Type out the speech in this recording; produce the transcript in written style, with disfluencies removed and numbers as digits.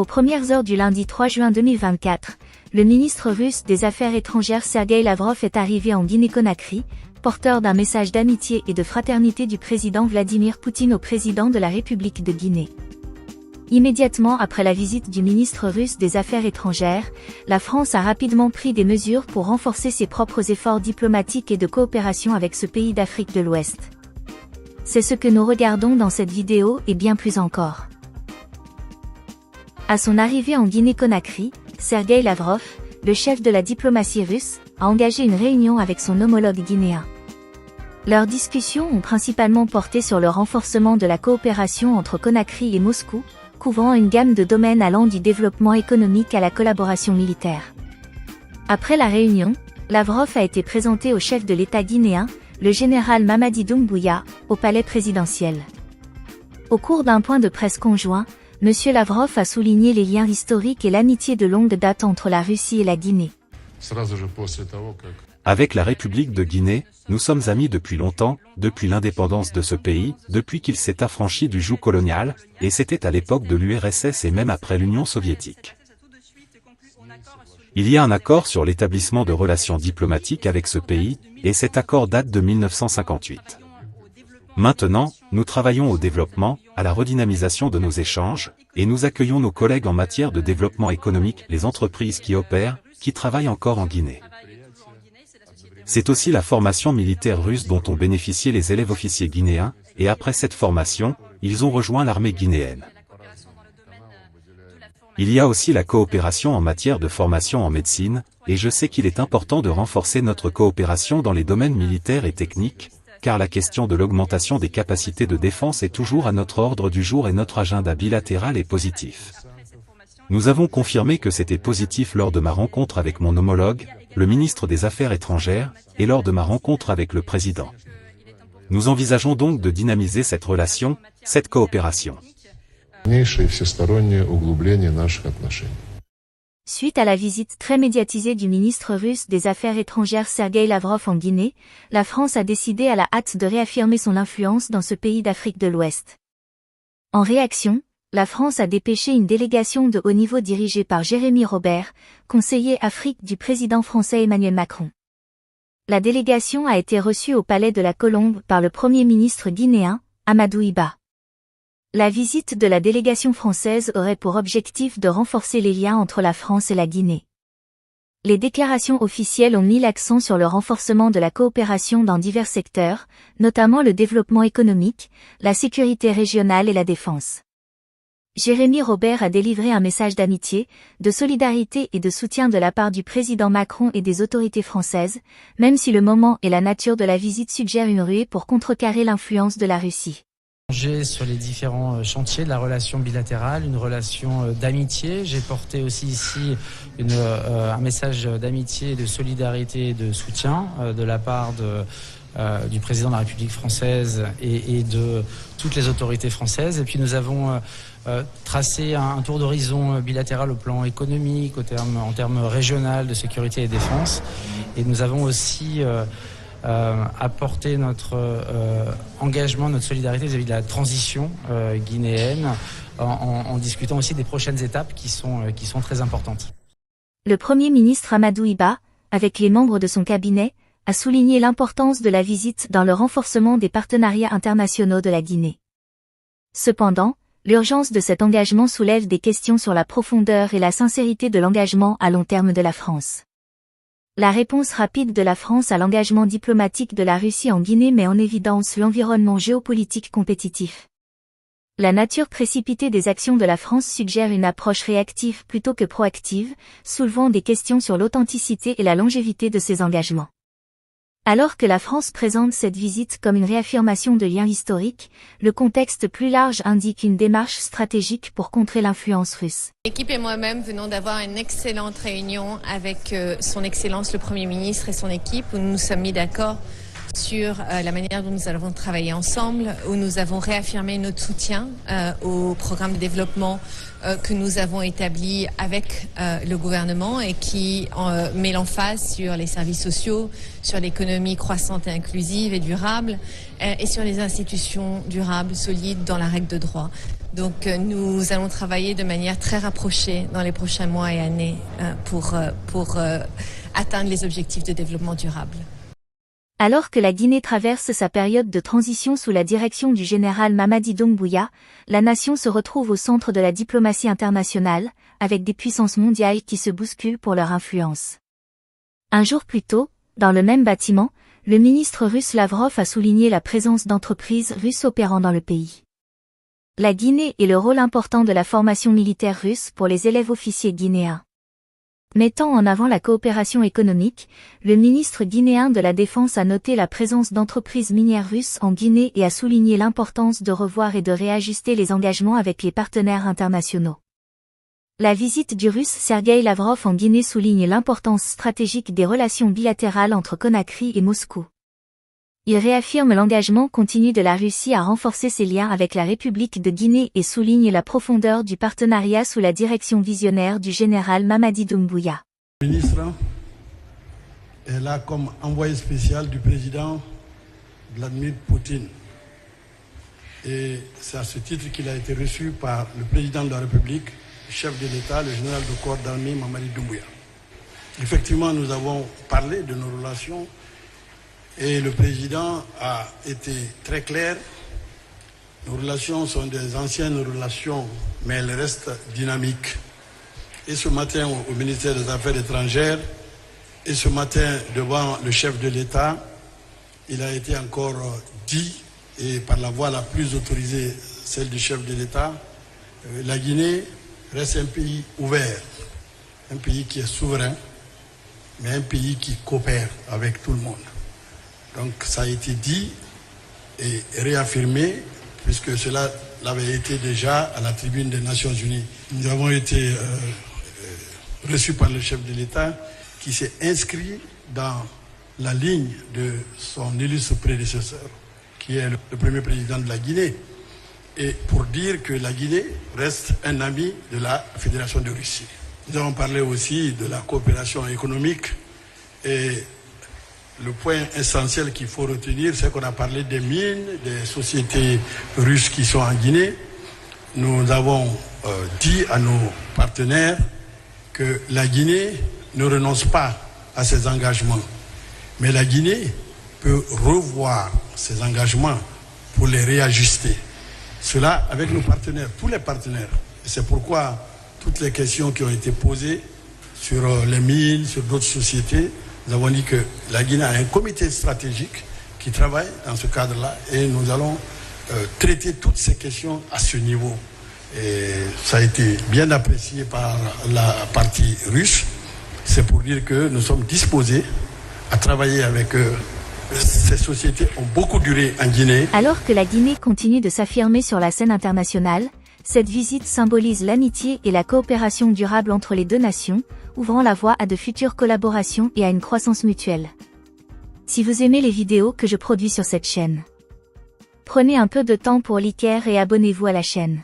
Aux premières heures du lundi 3 juin 2024, le ministre russe des Affaires étrangères Sergueï Lavrov est arrivé en Guinée-Conakry, porteur d'un message d'amitié et de fraternité du président Vladimir Poutine au président de la République de Guinée. Immédiatement après la visite du ministre russe des Affaires étrangères, la France a rapidement pris des mesures pour renforcer ses propres efforts diplomatiques et de coopération avec ce pays d'Afrique de l'Ouest. C'est ce que nous regardons dans cette vidéo et bien plus encore. À son arrivée en Guinée-Conakry, Sergueï Lavrov, le chef de la diplomatie russe, a engagé une réunion avec son homologue guinéen. Leurs discussions ont principalement porté sur le renforcement de la coopération entre Conakry et Moscou, couvrant une gamme de domaines allant du développement économique à la collaboration militaire. Après la réunion, Lavrov a été présenté au chef de l'État guinéen, le général Mamadi Doumbouya, au palais présidentiel. Au cours d'un point de presse conjoint, M. Lavrov a souligné les liens historiques et l'amitié de longue date entre la Russie et la Guinée. Avec la République de Guinée, nous sommes amis depuis longtemps, depuis l'indépendance de ce pays, depuis qu'il s'est affranchi du joug colonial, et c'était à l'époque de l'URSS et même après l'Union soviétique. Il y a un accord sur l'établissement de relations diplomatiques avec ce pays, et cet accord date de 1958. Maintenant, nous travaillons au développement, à la redynamisation de nos échanges, et nous accueillons nos collègues en matière de développement économique, les entreprises qui opèrent, qui travaillent encore en Guinée. C'est aussi la formation militaire russe dont ont bénéficié les élèves officiers guinéens, et après cette formation, ils ont rejoint l'armée guinéenne. Il y a aussi la coopération en matière de formation en médecine, et je sais qu'il est important de renforcer notre coopération dans les domaines militaires et techniques, car la question de l'augmentation des capacités de défense est toujours à notre ordre du jour et notre agenda bilatéral est positif. Nous avons confirmé que c'était positif lors de ma rencontre avec mon homologue, le ministre des Affaires étrangères, et lors de ma rencontre avec le président. Nous envisageons donc de dynamiser cette relation, cette coopération. Suite à la visite très médiatisée du ministre russe des Affaires étrangères Sergueï Lavrov en Guinée, la France a décidé à la hâte de réaffirmer son influence dans ce pays d'Afrique de l'Ouest. En réaction, la France a dépêché une délégation de haut niveau dirigée par Jérémy Robert, conseiller Afrique du président français Emmanuel Macron. La délégation a été reçue au Palais de la Colombe par le Premier ministre guinéen, Amadou Iba. La visite de la délégation française aurait pour objectif de renforcer les liens entre la France et la Guinée. Les déclarations officielles ont mis l'accent sur le renforcement de la coopération dans divers secteurs, notamment le développement économique, la sécurité régionale et la défense. Jérémy Robert a délivré un message d'amitié, de solidarité et de soutien de la part du président Macron et des autorités françaises, même si le moment et la nature de la visite suggèrent une ruée pour contrecarrer l'influence de la Russie. Sur les différents chantiers de la relation bilatérale, une relation d'amitié. J'ai porté aussi ici un message d'amitié, de solidarité et de soutien de la part du président de la République française et de toutes les autorités françaises. Et puis nous avons tracé un tour d'horizon bilatéral au plan économique, en termes régional de sécurité et défense. Et nous avons aussi apporter notre engagement, notre solidarité vis-à-vis de la transition guinéenne, en discutant aussi des prochaines étapes qui sont très importantes. Le Premier ministre Amadou Iba, avec les membres de son cabinet, a souligné l'importance de la visite dans le renforcement des partenariats internationaux de la Guinée. Cependant, l'urgence de cet engagement soulève des questions sur la profondeur et la sincérité de l'engagement à long terme de la France. La réponse rapide de la France à l'engagement diplomatique de la Russie en Guinée met en évidence l'environnement géopolitique compétitif. La nature précipitée des actions de la France suggère une approche réactive plutôt que proactive, soulevant des questions sur l'authenticité et la longévité de ces engagements. Alors que la France présente cette visite comme une réaffirmation de liens historiques, le contexte plus large indique une démarche stratégique pour contrer l'influence russe. L'équipe et moi-même venons d'avoir une excellente réunion avec son Excellence le Premier ministre et son équipe où nous nous sommes mis d'accord sur la manière dont nous allons travailler ensemble, où nous avons réaffirmé notre soutien au programme de développement que nous avons établi avec le gouvernement et qui met l'emphase sur les services sociaux, sur l'économie croissante et inclusive et durable et sur les institutions durables, solides dans la règle de droit. Donc nous allons travailler de manière très rapprochée dans les prochains mois et années pour atteindre les objectifs de développement durable. Alors que la Guinée traverse sa période de transition sous la direction du général Mamadi Doumbouya, la nation se retrouve au centre de la diplomatie internationale, avec des puissances mondiales qui se bousculent pour leur influence. Un jour plus tôt, dans le même bâtiment, le ministre russe Lavrov a souligné la présence d'entreprises russes opérant dans le pays. La Guinée et le rôle important de la formation militaire russe pour les élèves officiers guinéens. Mettant en avant la coopération économique, le ministre guinéen de la Défense a noté la présence d'entreprises minières russes en Guinée et a souligné l'importance de revoir et de réajuster les engagements avec les partenaires internationaux. La visite du Russe Sergueï Lavrov en Guinée souligne l'importance stratégique des relations bilatérales entre Conakry et Moscou. Il réaffirme l'engagement continu de la Russie à renforcer ses liens avec la République de Guinée et souligne la profondeur du partenariat sous la direction visionnaire du général Mamadi Doumbouya. Le ministre est là comme envoyé spécial du président Vladimir Poutine. Et c'est à ce titre qu'il a été reçu par le président de la République, le chef de l'État, le général de corps d'armée Mamadi Doumbouya. Effectivement, nous avons parlé de nos relations. Et le président a été très clair. Nos relations sont des anciennes relations, mais elles restent dynamiques. Et ce matin au ministère des Affaires étrangères, et ce matin devant le chef de l'État, il a été encore dit, et par la voix la plus autorisée, celle du chef de l'État, la Guinée reste un pays ouvert, un pays qui est souverain, mais un pays qui coopère avec tout le monde. Donc ça a été dit et réaffirmé, puisque cela l'avait été déjà à la tribune des Nations Unies. Nous avons été reçus par le chef de l'État qui s'est inscrit dans la ligne de son illustre prédécesseur, qui est le premier président de la Guinée, et pour dire que la Guinée reste un ami de la Fédération de Russie. Nous avons parlé aussi de la coopération économique et le point essentiel qu'il faut retenir, c'est qu'on a parlé des mines, des sociétés russes qui sont en Guinée. Nous avons dit à nos partenaires que la Guinée ne renonce pas à ses engagements. Mais la Guinée peut revoir ses engagements pour les réajuster. Cela avec nos partenaires, tous les partenaires. Et c'est pourquoi toutes les questions qui ont été posées sur les mines, sur d'autres sociétés, nous avons dit que la Guinée a un comité stratégique qui travaille dans ce cadre-là et nous allons traiter toutes ces questions à ce niveau. Et ça a été bien apprécié par la partie russe. C'est pour dire que nous sommes disposés à travailler avec eux. Ces sociétés ont beaucoup duré en Guinée. Alors que la Guinée continue de s'affirmer sur la scène internationale, cette visite symbolise l'amitié et la coopération durable entre les deux nations, ouvrant la voie à de futures collaborations et à une croissance mutuelle. Si vous aimez les vidéos que je produis sur cette chaîne, prenez un peu de temps pour liker et abonnez-vous à la chaîne.